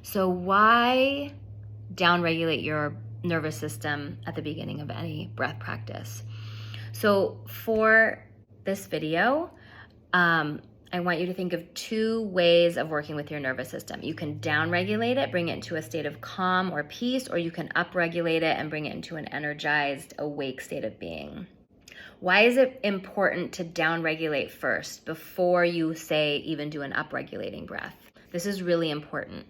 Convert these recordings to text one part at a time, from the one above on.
So why downregulate your nervous system at the beginning of any breath practice? So for this video, I want you to think of 2 ways of working with your nervous system. You can downregulate it, bring it into a state of calm or peace, or you can upregulate it and bring it into an energized, awake state of being. Why is it important to downregulate first before you say even do an upregulating breath? This is really important.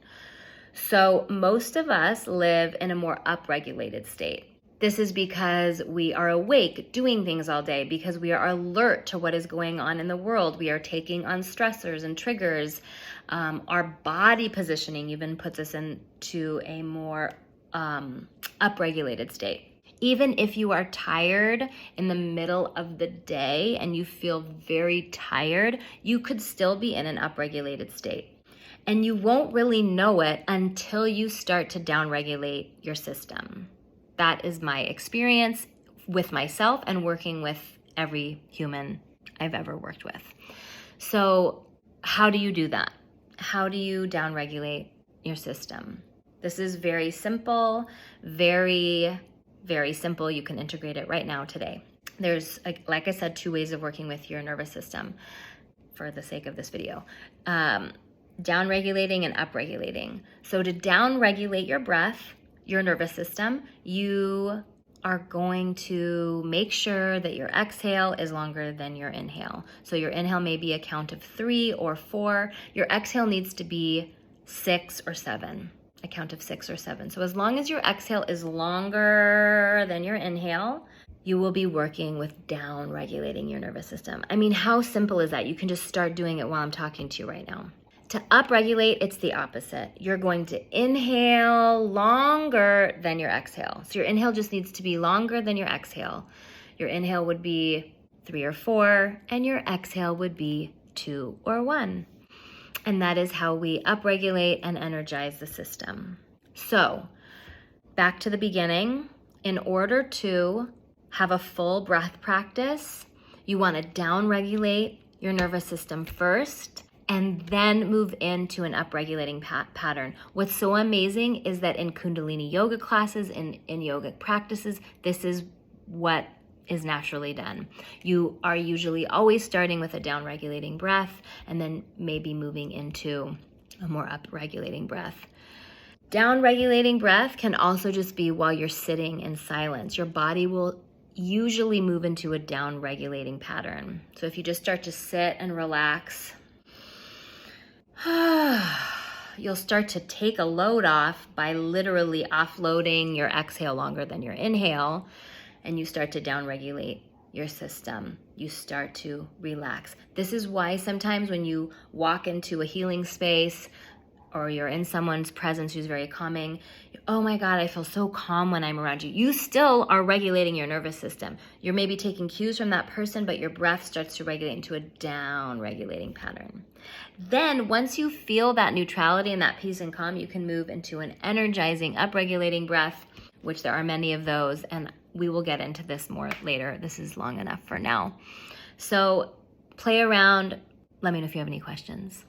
So most of us live in a more upregulated state. This is because we are awake, doing things all day, because we are alert to what is going on in the world. We are taking on stressors and triggers. Our body positioning even puts us into a more upregulated state. Even if you are tired in the middle of the day and you feel very tired, you could still be in an upregulated state. And you won't really know it until you start to downregulate your system. That is my experience with myself and working with every human I've ever worked with. So how do you do that? How do you downregulate your system? This is very simple, very, very simple. You can integrate it right now today. There's, like I said, 2 ways of working with your nervous system for the sake of this video. Downregulating and upregulating. So to downregulate your breath, your nervous system, you are going to make sure that your exhale is longer than your inhale. So your inhale may be a count of 3 or 4. Your exhale needs to be 6 or 7, a count of 6 or 7. So as long as your exhale is longer than your inhale, you will be working with down regulating your nervous system. I mean, how simple is that? You can just start doing it while I'm talking to you right now. To upregulate, it's the opposite. You're going to inhale longer than your exhale. So your inhale just needs to be longer than your exhale. Your inhale would be 3 or 4, and your exhale would be 2 or 1. And that is how we upregulate and energize the system. So back to the beginning, in order to have a full breath practice, you want to downregulate your nervous system first, and then move into an upregulating pattern. What's so amazing is that in Kundalini yoga classes, in yogic practices, this is what is naturally done. You are usually always starting with a downregulating breath and then maybe moving into a more upregulating breath. Downregulating breath can also just be while you're sitting in silence. Your body will usually move into a downregulating pattern. So if you just start to sit and relax, you'll start to take a load off by literally offloading your exhale longer than your inhale, and you start to downregulate your system. You start to relax. This is why sometimes when you walk into a healing space or you're in someone's presence who's very calming, oh my God, I feel so calm when I'm around you. You still are regulating your nervous system. You're maybe taking cues from that person, but your breath starts to regulate into a down-regulating pattern. Then once you feel that neutrality and that peace and calm, you can move into an energizing, upregulating breath, which there are many of those, and we will get into this more later. This is long enough for now. So play around. Let me know if you have any questions.